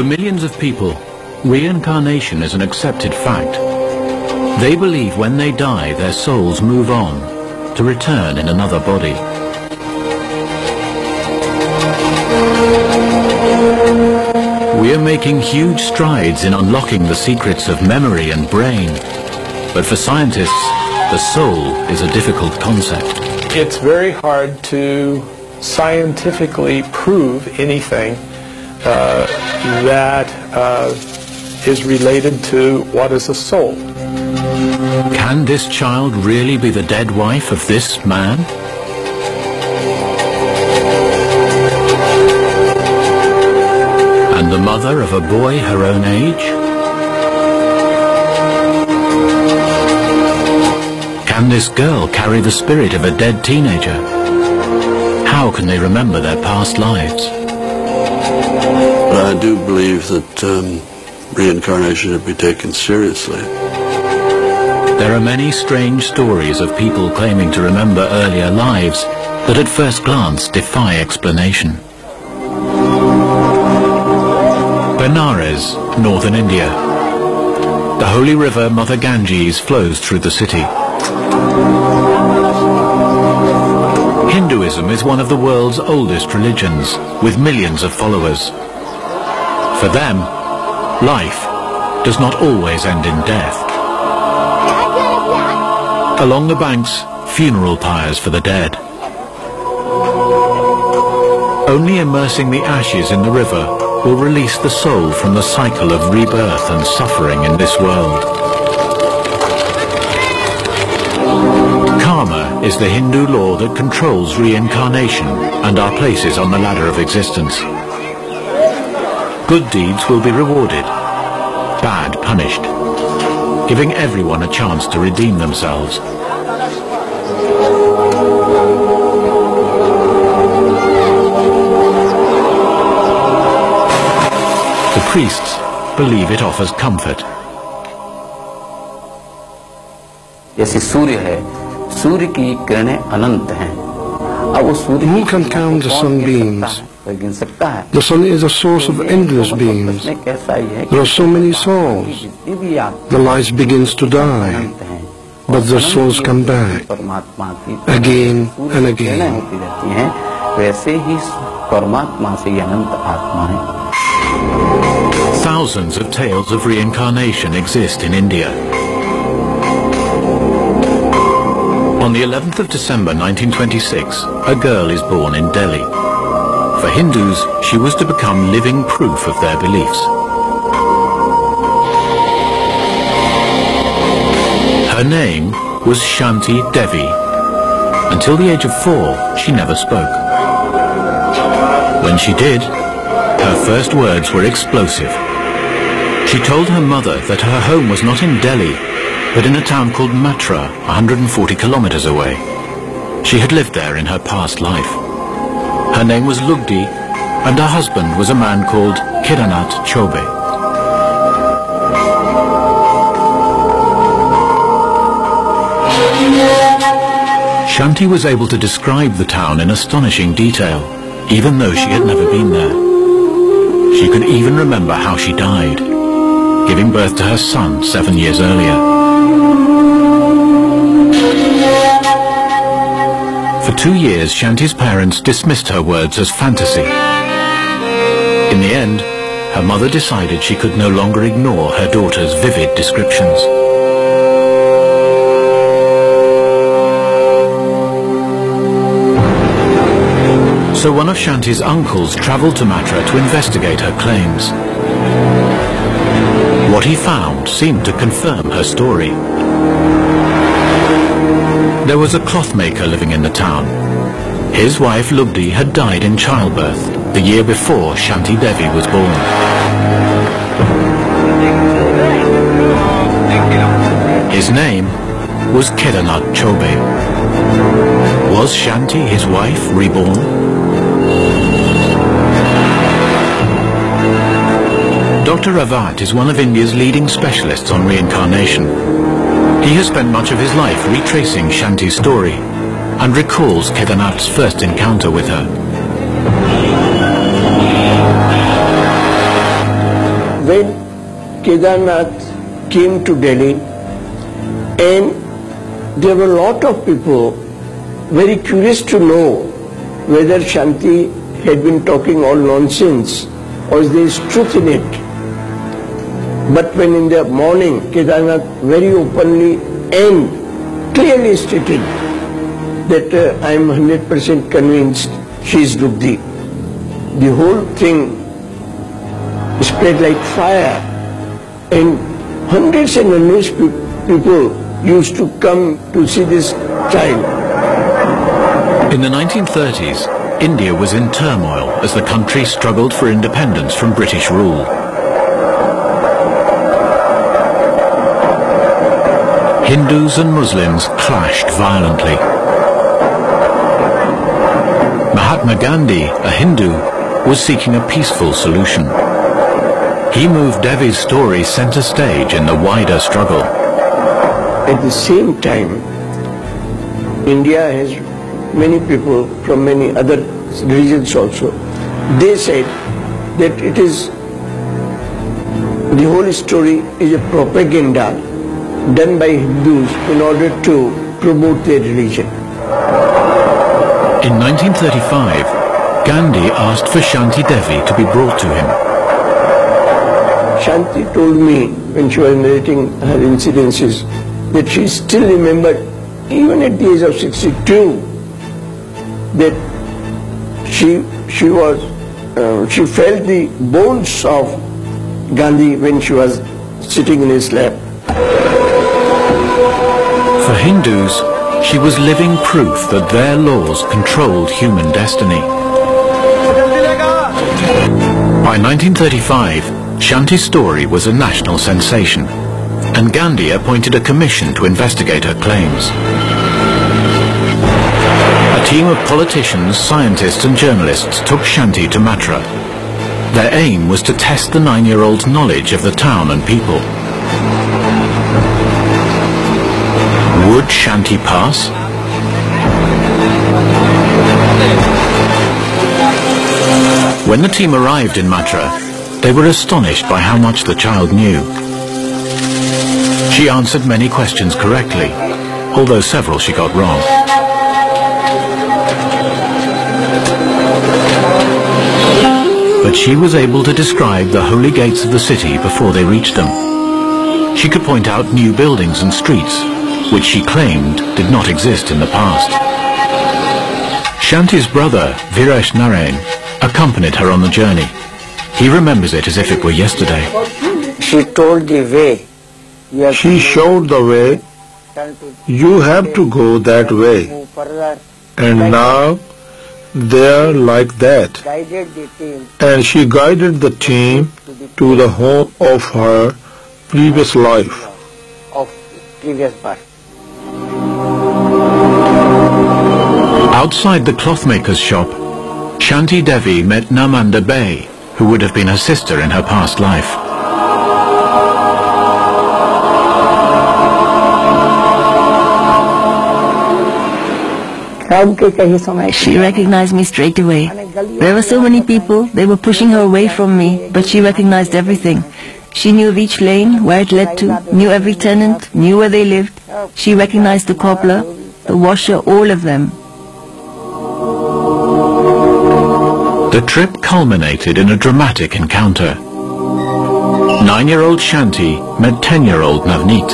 millions of people, reincarnation is an accepted fact. They believe when they die, their souls move on to return in another body. We are making huge strides in unlocking the secrets of memory and brain. But for scientists, the soul is a difficult concept. It's very hard to scientifically prove anything that is related to what is a soul. Can this child really be the dead wife of this man? And the mother of a boy her own age? Can this girl carry the spirit of a dead teenager? How can they remember their past lives? But I do believe that reincarnation should be taken seriously. There are many strange stories of people claiming to remember earlier lives that at first glance defy explanation. Benares, northern India. The holy river Mother Ganges flows through the city. Hinduism is one of the world's oldest religions, with millions of followers. For them, life does not always end in death. Along the banks, funeral pyres for the dead. Only immersing the ashes in the river will release the soul from the cycle of rebirth and suffering in this world. Karma is the Hindu law that controls reincarnation and our places on the ladder of existence. Good deeds will be rewarded, bad punished, giving everyone a chance to redeem themselves. The priests believe it offers comfort. जैसे सूर्य है, सूर्य की किरणें अनंत हैं. अब वो सूर्य Who can count the sunbeams? The sun is a source of endless beams. There are so many souls. The light begins to die, but their souls come back again and again. Thousands of tales of reincarnation exist in India. On the 11th of December 1926, a girl is born in Delhi. For Hindus, she was to become living proof of their beliefs. Her name was Shanti Devi. Until the age of 4, she never spoke. When she did, her first words were explosive. She told her mother that her home was not in Delhi, but in a town called Matra, 140 kilometers away. She had lived there in her past life. Her name was Lugdi, and her husband was a man called Kedarnath Chobe. Shanti was able to describe the town in astonishing detail, even though she had never been there. She could even remember how she died, giving birth to her son 7 years earlier. For 2 years, Shanti's parents dismissed her words as fantasy. In the end, her mother decided she could no longer ignore her daughter's vivid descriptions. So one of Shanti's uncles travelled to Matra to investigate her claims. What he found seemed to confirm her story. There was a clothmaker living in the town. His wife Lugdi had died in childbirth the year before Shanti Devi was born. His name was Kedarnath Chobe. Was Shanti his wife reborn? Dr. Ravat is one of India's leading specialists on reincarnation. He has spent much of his life retracing Shanti's story and recalls Kedarnath's first encounter with her. when Kedarnath came to Delhi, and there were a lot of people very curious to know whether Shanti had been talking all nonsense or there is truth in it. But when in the morning Kedarnath very openly and clearly stated that I am 100% convinced she is Dugdhi, the whole thing spread like fire, and hundreds and hundreds of people used to come to see this child. In the 1930s, India was in turmoil as the country struggled for independence from British rule. Hindus and Muslims clashed violently. Mahatma Gandhi, a Hindu, was seeking a peaceful solution. He moved Devi's story center stage in the wider struggle. At the same time, India has many people from many other religions also. They said that it is, the whole story is a propaganda done by Hindus in order to promote their religion. In 1935, Gandhi asked for Shanti Devi to be brought to him. Shanti told me when she was narrating her incidences that she still remembered, even at the age of 62, that she felt the bones of Gandhi when she was sitting in his lap. For Hindus, she was living proof that their laws controlled human destiny. By 1935, Shanti's story was a national sensation, and Gandhi appointed a commission to investigate her claims. A team of politicians, scientists and journalists took Shanti to Matra. Their aim was to test the 9-year-old's knowledge of the town and people. Would Shanti pass? When the team arrived in Matra, they were astonished by how much the child knew. She answered many questions correctly, although several she got wrong. But she was able to describe the holy gates of the city before they reached them. She could point out new buildings and streets, which she claimed did not exist in the past. Shanti's brother, Viresh Narain, accompanied her on the journey. He remembers it as if it were yesterday. She told the way. She showed the way. You have to go that way. And now they are like that. And she guided the team to the home of her previous life. Outside the clothmaker's shop, Shanti Devi met Namanda Bay, who would have been her sister in her past life. She recognized me straight away. There were so many people, they were pushing her away from me, but she recognized everything. She knew of each lane, where it led to, knew every tenant, knew where they lived. She recognized the cobbler, the washer, all of them. The trip culminated in a dramatic encounter. 9-year-old Shanti met 10-year-old Navneet,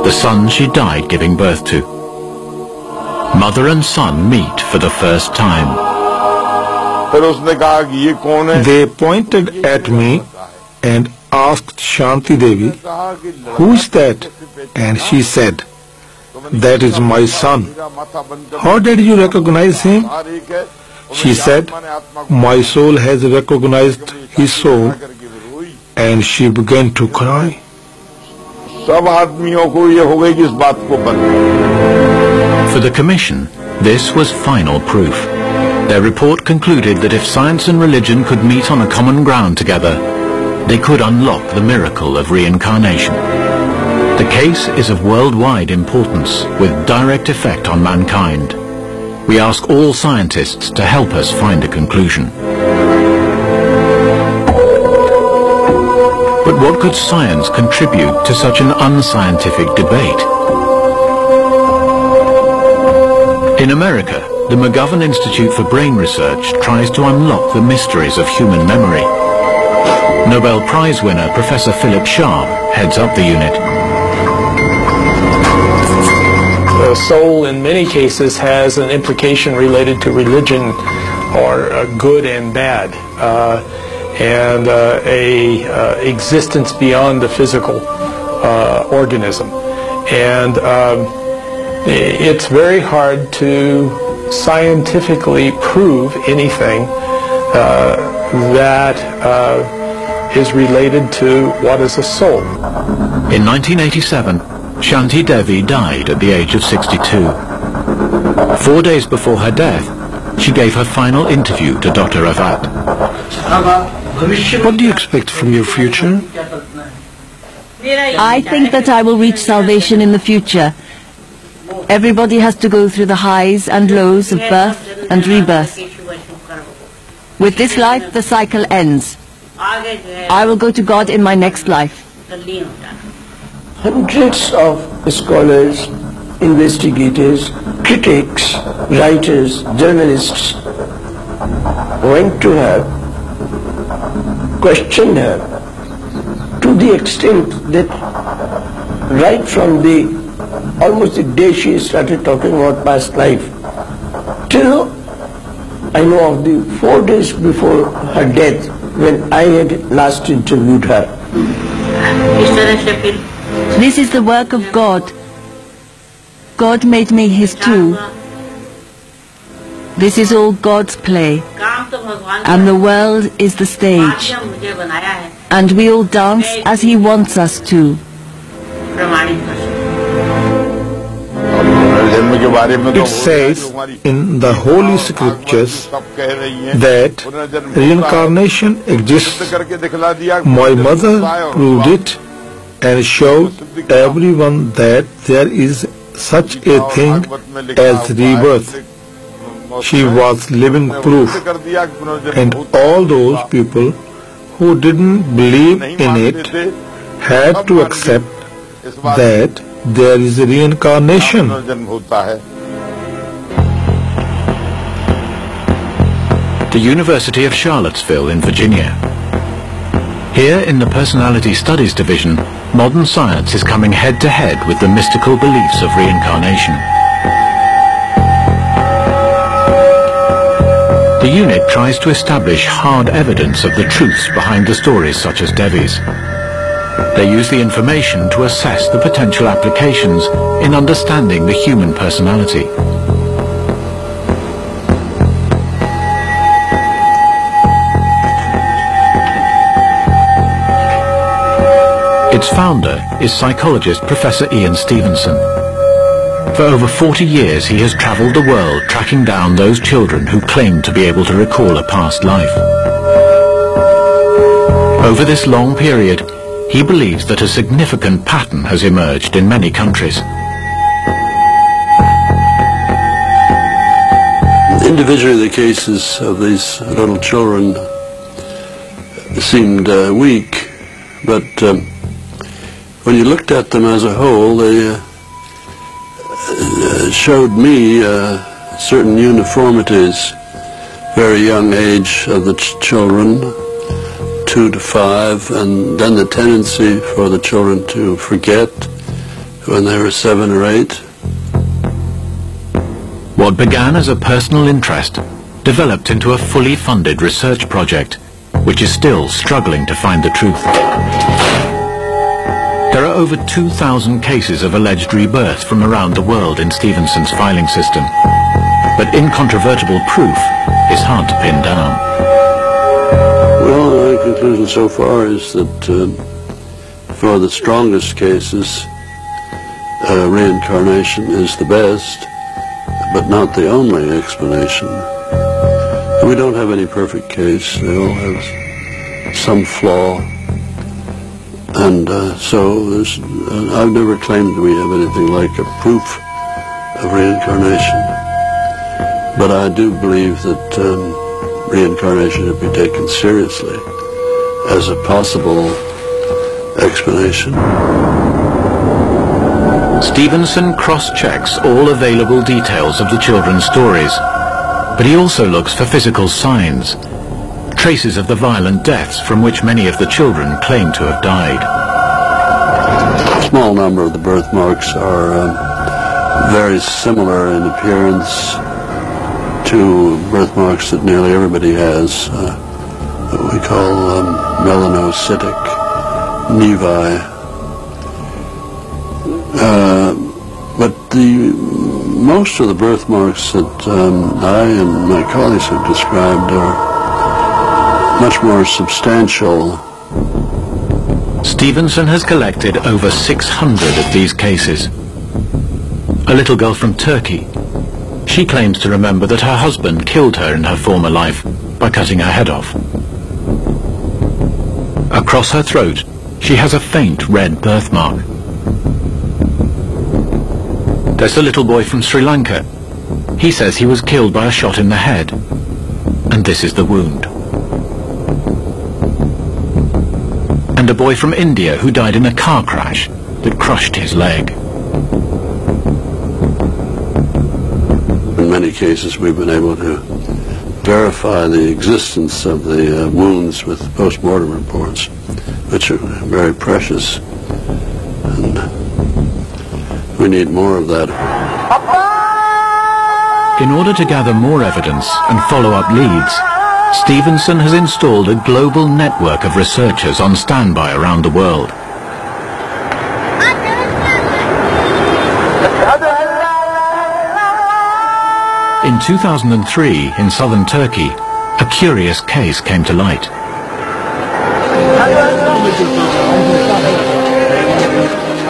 the son she died giving birth to. Mother and son meet for the first time. They pointed at me and asked Shanti Devi, "Who is that?" And she said, "That is my son." "How did you recognize him?" She said, "My soul has recognized his soul," and she began to cry. For the commission, this was final proof. Their report concluded that if science and religion could meet on a common ground together, they could unlock the miracle of reincarnation. The case is of worldwide importance, with direct effect on mankind. We ask all scientists to help us find a conclusion. But what could science contribute to such an unscientific debate? In America, the McGovern Institute for Brain Research tries to unlock the mysteries of human memory. Nobel Prize winner Professor Philip Sharp heads up the unit. The soul in many cases has an implication related to religion or good and bad, and a existence beyond the physical organism. And it's very hard to scientifically prove anything that is related to what is a soul. In 1987, Shanti Devi died at the age of 62. 4 days before her death, she gave her final interview to Dr. Avat. What do you expect from your future? I think that I will reach salvation in the future. Everybody has to go through the highs and lows of birth and rebirth. With this life, the cycle ends. I will go to God in my next life. Hundreds of scholars, investigators, critics, writers, journalists went to her, questioned her, to the extent that right from almost the day she started talking about past life, till I know of the 4 days before her death, when I had last interviewed her. This is the work of God. God made me His tool. This is all God's play. And the world is the stage. And we all dance as He wants us to. It says in the Holy Scriptures that reincarnation exists. My mother proved it and showed everyone that there is such a thing as rebirth. She was living proof, and all those people who didn't believe in it had to accept that there is a reincarnation. The University of Charlottesville in Virginia. Here in the Personality Studies Division, modern science is coming head-to-head with the mystical beliefs of reincarnation. The unit tries to establish hard evidence of the truths behind the stories such as Devi's. They use the information to assess the potential applications in understanding the human personality. Its founder is psychologist Professor Ian Stevenson. For over 40 years he has travelled the world tracking down those children who claim to be able to recall a past life. Over this long period, he believes that a significant pattern has emerged in many countries. Individually, the cases of these little children seemed weak, but when you looked at them as a whole, they showed me certain uniformities. Very young age of the children, 2 to 5, and then the tendency for the children to forget when they were 7 or 8. What began as a personal interest developed into a fully funded research project, which is still struggling to find the truth. There are over 2,000 cases of alleged rebirth from around the world in Stevenson's filing system, but incontrovertible proof is hard to pin down. Well, my conclusion so far is that for the strongest cases, reincarnation is the best, but not the only explanation. We don't have any perfect case. They all have some flaw. And so I've never claimed we have anything like a proof of reincarnation. But I do believe that reincarnation should be taken seriously as a possible explanation. Stevenson cross-checks all available details of the children's stories, but he also looks for physical signs, traces of the violent deaths from which many of the children claim to have died. A small number of the birthmarks are very similar in appearance to birthmarks that nearly everybody has, what we call melanocytic nevi. But most of the birthmarks that I and my colleagues have described are much more substantial. Stevenson has collected over 600 of these cases. A little girl from Turkey. She claims to remember that her husband killed her in her former life by cutting her head off. Across her throat, she has a faint red birthmark. There's a little boy from Sri Lanka. He says he was killed by a shot in the head, and this is the wound. And a boy from India who died in a car crash that crushed his leg. In many cases we've been able to verify the existence of the wounds with post-mortem reports, which are very precious, and we need more of that. In order to gather more evidence and follow up leads, Stevenson has installed a global network of researchers on standby around the world. In 2003, in southern Turkey, a curious case came to light.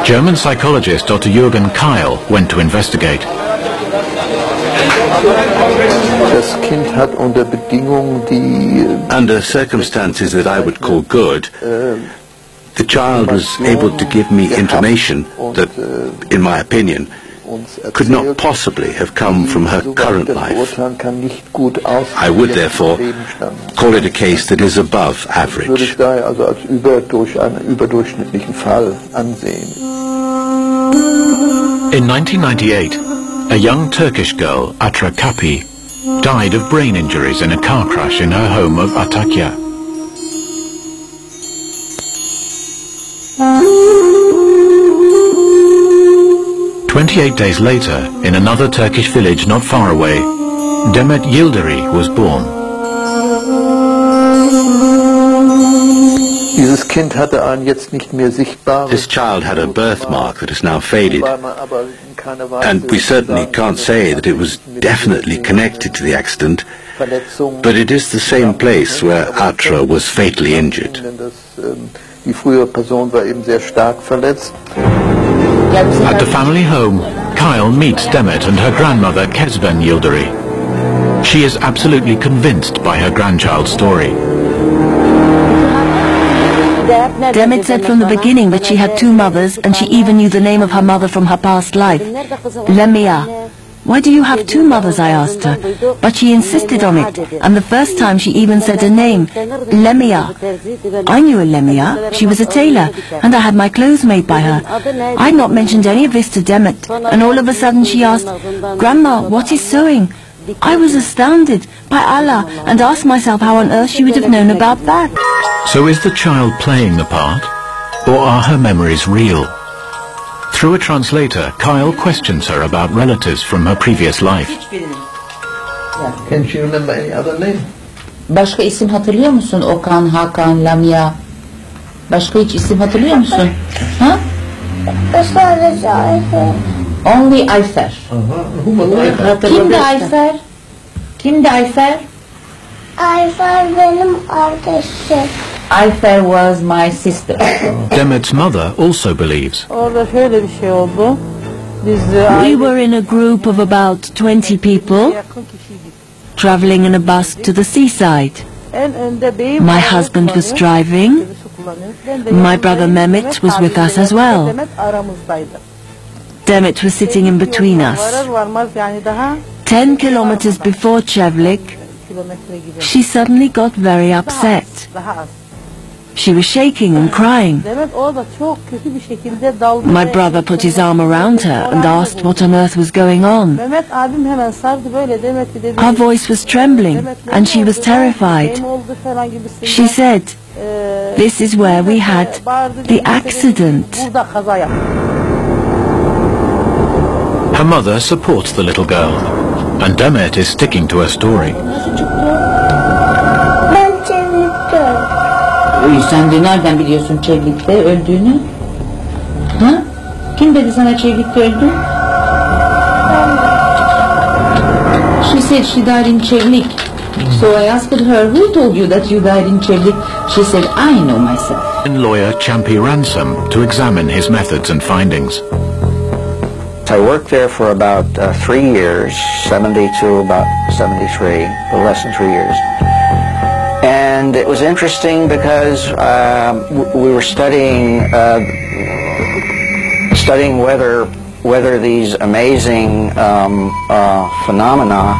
German psychologist Dr. Jürgen Keil went to investigate. Under circumstances that I would call good, the child was able to give me information that, in my opinion, could not possibly have come from her current life. I would therefore call it a case that is above average. In 1998, a young Turkish girl, Atra Kapi, died of brain injuries in a car crash in her home of Antakya. "28 days later, in another Turkish village not far away, Demet Yildirim was born. This child had a birthmark that is now faded, and we certainly can't say that it was definitely connected to the accident, but it is the same place where Atra was fatally injured. At the family home, Keil meets Demet and her grandmother Kezben Yildirim. She is absolutely convinced by her grandchild's story. Demet said from the beginning that she had two mothers, and she even knew the name of her mother from her past life, Lemia. "Why do you have two mothers?" I asked her, but she insisted on it, and the first time she even said a name, Lemia. I knew a Lemia. She was a tailor, and I had my clothes made by her. I had not mentioned any of this to Demet, and all of a sudden she asked, "Grandma, what is sewing?" I was astounded, by Allah, and asked myself how on earth she would have known about that. So is the child playing the part, or are her memories real? Through a translator, Keil questions her about relatives from her previous life. Can she remember any other name? Başka isim hatırlıyor musun? Okan, Hakan, Lamia. Başka hiç isim hatırlıyor musun? Ha? Sadece Ayfer. Only Ayfer. Kimdi Ayfer? Kimdi Ayfer? Ayfer benim kardeşim. Ayfer was my sister. Demet's mother also believes. We were in a group of about 20 people, traveling in a bus to the seaside. My husband was driving. My brother Mehmet was with us as well. Demet was sitting in between us. 10 kilometers before Çevlik, she suddenly got very upset. She was shaking and crying. My brother put his arm around her and asked what on earth was going on. Her voice was trembling and she was terrified. She said, "This is where we had the accident." Her mother supports the little girl, and Demet is sticking to her story. Sen de nereden biliyorsun Çevlik'te öldüğünü? Ha? Kim dedi sana Çevlik'te öldü? She said she died in Çevlik. So I asked her, who told you that you died in Çevlik? She said, I know myself. Lawyer Champi Ransom to examine his methods and findings. I worked there for about 3 years, 70 to about 73, for less than 3 years. And it was interesting because we were studying whether these amazing phenomena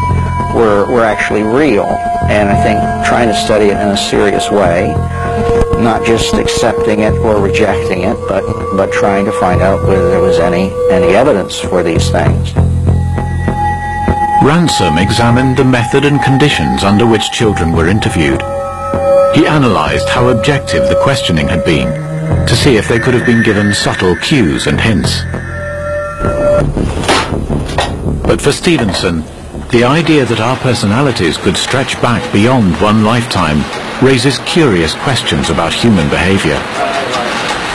were actually real, and I think trying to study it in a serious way, not just accepting it or rejecting it, but trying to find out whether there was any evidence for these things. Ransom examined the method and conditions under which children were interviewed. He analyzed how objective the questioning had been, to see if they could have been given subtle cues and hints. But for Stevenson, the idea that our personalities could stretch back beyond one lifetime raises curious questions about human behavior.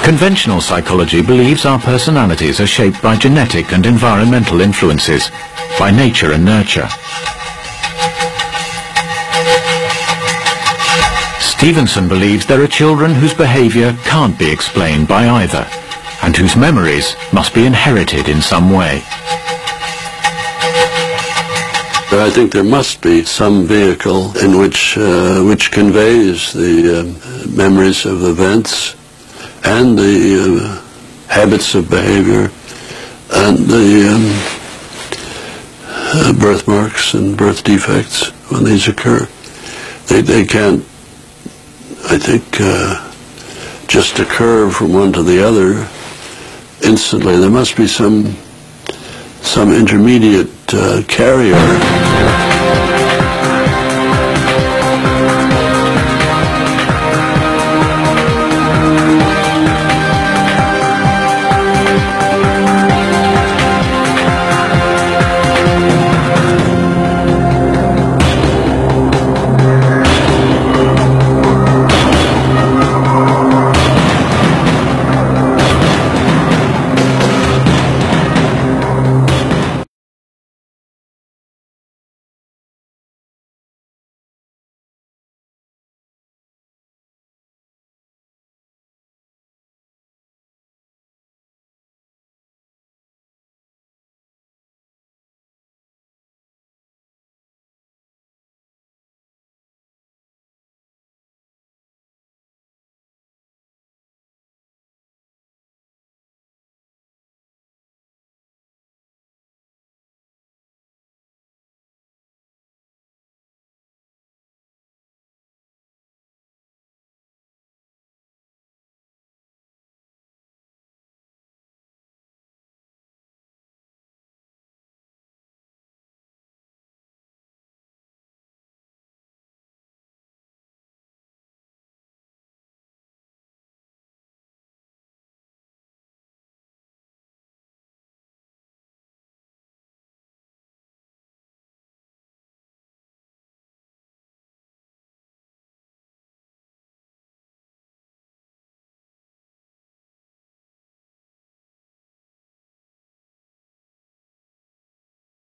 Conventional psychology believes our personalities are shaped by genetic and environmental influences, by nature and nurture. Stevenson believes there are children whose behavior can't be explained by either, and whose memories must be inherited in some way. I think there must be some vehicle in which conveys the memories of events and the habits of behavior and the birthmarks and birth defects when these occur. They can't, I think, just occur from one to the other instantly. There must be some intermediate carrier.